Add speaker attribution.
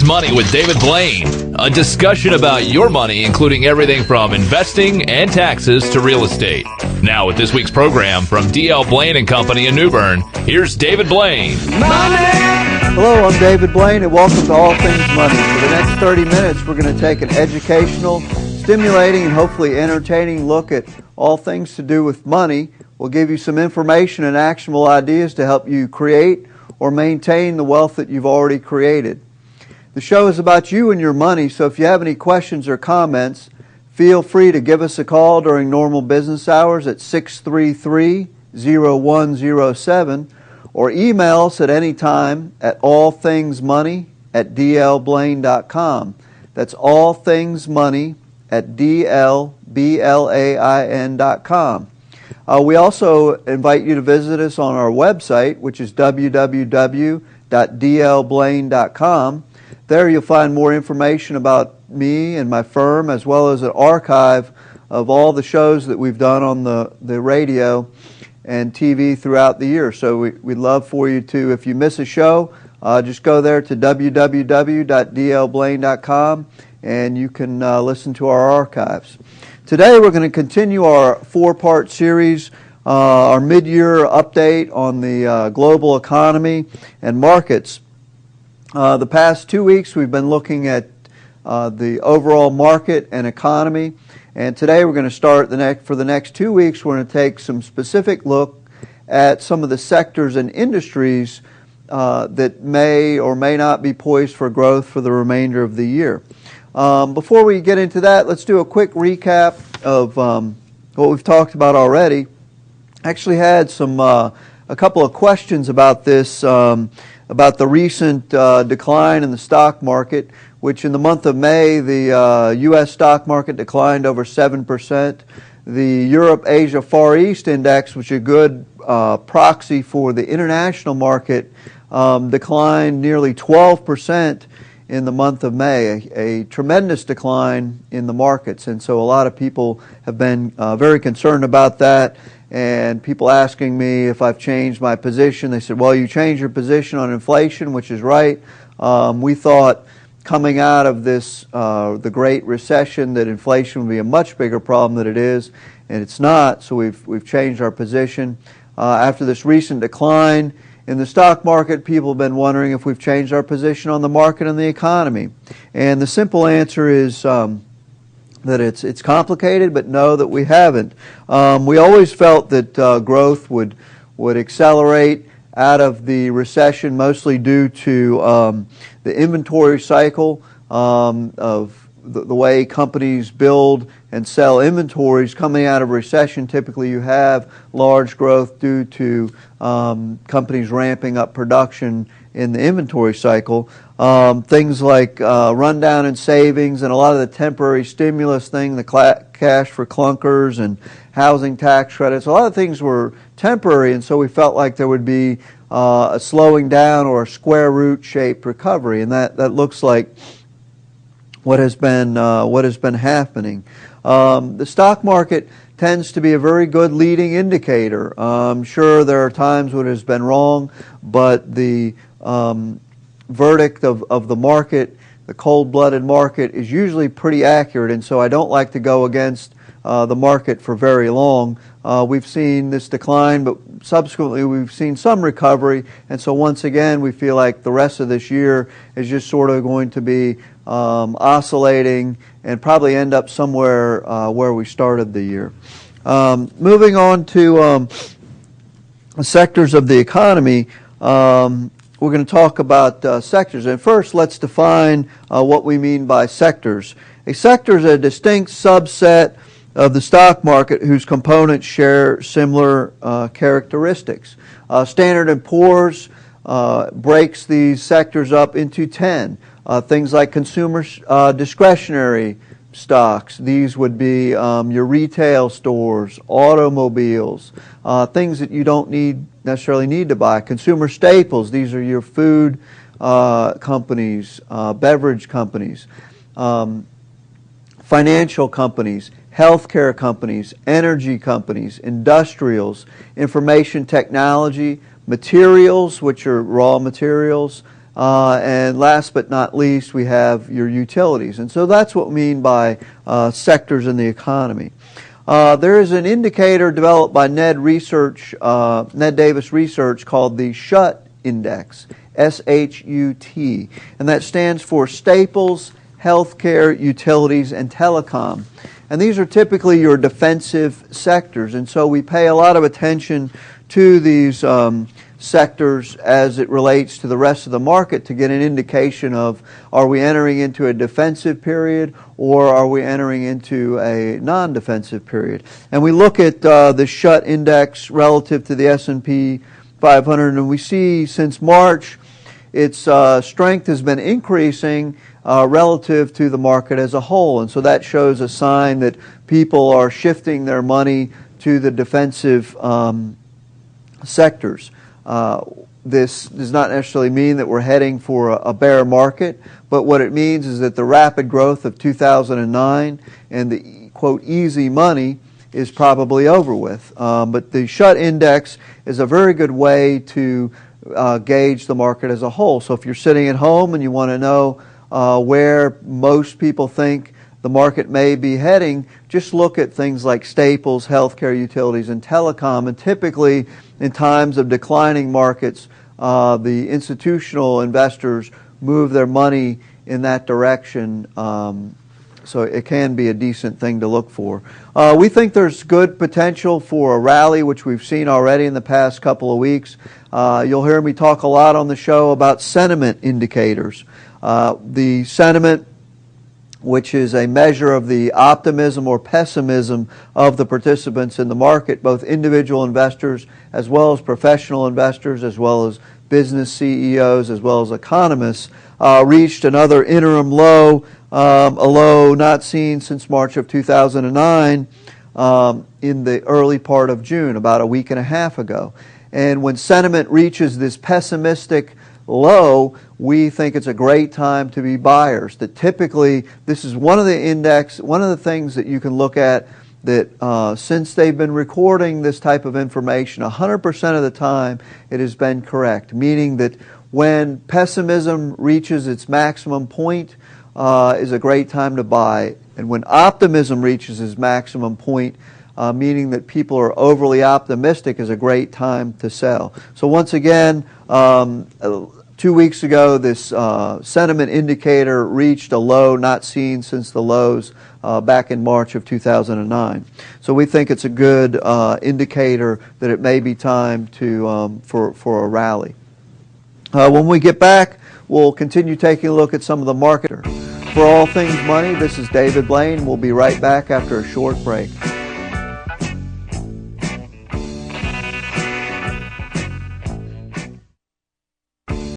Speaker 1: Money with David Blain, a discussion about your money, including everything from investing and taxes to real estate. Now with this week's program from D.L. Blain and Company in New Bern, here's David Blain.
Speaker 2: Hello, I'm David Blain, and welcome to All Things Money. For the next 30 minutes, we're going to take an educational, stimulating, and hopefully entertaining look at all things to do with money. We'll give you some information and actionable ideas to help you create or maintain the wealth that you've already created. The show is about you and your money, so if you have any questions or comments, feel free to give us a call during normal business hours at 633-0107 or email us at any time at allthingsmoney@dlblain.com. That's allthingsmoney@dlblain.com. We also invite you to visit us on our website, which is www.dlblain.com. There you'll find more information about me and my firm, as well as an archive of all the shows that we've done on the radio and TV throughout the year. So we'd love for you to, if you miss a show, just go there to www.dlblain.com and you can listen to our archives. Today we're going to continue our four-part series, our mid-year update on the global economy and markets. The past 2 weeks we've been looking at the overall market and economy, and today we're going to start for the next 2 weeks we're going to take some specific look at some of the sectors and industries that may or may not be poised for growth for the remainder of the year. Before we get into that, let's do a quick recap of what we've talked about already. I actually had a couple of questions about this, about the recent decline in the stock market, which in the month of May, the U.S. stock market declined over 7%. The Europe-Asia Far East Index, which is a good proxy for the international market, declined nearly 12% in the month of May, a tremendous decline in the markets. And so a lot of people have been very concerned about that, and people asking me if I've changed my position. They said, well, you changed your position on inflation, which is right. We thought coming out of this, the Great Recession, that inflation would be a much bigger problem than it is, and it's not, so we've changed our position. After this recent decline in the stock market, people have been wondering if we've changed our position on the market and the economy. And the simple answer is that it's complicated, but no, that we haven't. We always felt that growth would accelerate out of the recession, mostly due to the inventory cycle of the way companies build and sell inventories. Coming out of recession, typically you have large growth due to companies ramping up production in the inventory cycle. Things like rundown in savings and a lot of the temporary stimulus thing, the cash for clunkers and housing tax credits, a lot of things were temporary, and so we felt like there would be a slowing down or a square root shaped recovery, and that looks like what has been happening. The stock market tends to be a very good leading indicator. Sure, there are times when it has been wrong, but the verdict of the market, the cold-blooded market, is usually pretty accurate, and so I don't like to go against the market for very long. We've seen this decline, but subsequently we've seen some recovery, and so once again we feel like the rest of this year is just sort of going to be oscillating and probably end up somewhere where we started the year. Moving on to sectors of the economy, we're going to talk about sectors. And first, let's define what we mean by sectors. A sector is a distinct subset of the stock market whose components share similar characteristics. Standard & Poor's breaks these sectors up into 10. Things like consumer discretionary stocks. These would be your retail stores, automobiles, things that you don't necessarily need to buy. Consumer staples. These are your food companies, beverage companies, financial companies, healthcare companies, energy companies, industrials, information technology, materials, which are raw materials, And last but not least, we have your utilities. And so that's what we mean by sectors in the economy. There is an indicator developed by Ned Davis Research called the SHUT Index, S-H-U-T, and that stands for Staples, Healthcare, Utilities, and Telecom. And these are typically your defensive sectors, and so we pay a lot of attention to these sectors as it relates to the rest of the market to get an indication of, are we entering into a defensive period or are we entering into a non-defensive period? And we look at the SHUT Index relative to the S&P 500, and we see since March its strength has been increasing relative to the market as a whole. And so that shows a sign that people are shifting their money to the defensive sectors. This does not necessarily mean that we're heading for a bear market, but what it means is that the rapid growth of 2009 and the, quote, easy money is probably over with. But the SHUT Index is a very good way to gauge the market as a whole. So if you're sitting at home and you want to know where most people think the market may be heading, just look at things like Staples, healthcare, utilities, and telecom. And typically, in times of declining markets, the institutional investors move their money in that direction. So it can be a decent thing to look for. We think there's good potential for a rally, which we've seen already in the past couple of weeks. You'll hear me talk a lot on the show about sentiment indicators. The sentiment, which is a measure of the optimism or pessimism of the participants in the market, both individual investors as well as professional investors, as well as business CEOs, as well as economists, reached another interim low, a low not seen since March of 2009 in the early part of June, about a week and a half ago. And when sentiment reaches this pessimistic low, we think it's a great time to be buyers. That typically, this is one of the things that you can look at that since they've been recording this type of information, 100% of the time it has been correct, meaning that when pessimism reaches its maximum point is a great time to buy, and when optimism reaches its maximum point, meaning that people are overly optimistic, is a great time to sell. So once again, 2 weeks ago, this sentiment indicator reached a low not seen since the lows back in March of 2009. So we think it's a good indicator that it may be time to for a rally. When we get back, we'll continue taking a look at some of the market. For All Things Money, this is David Blain. We'll be right back after a short break.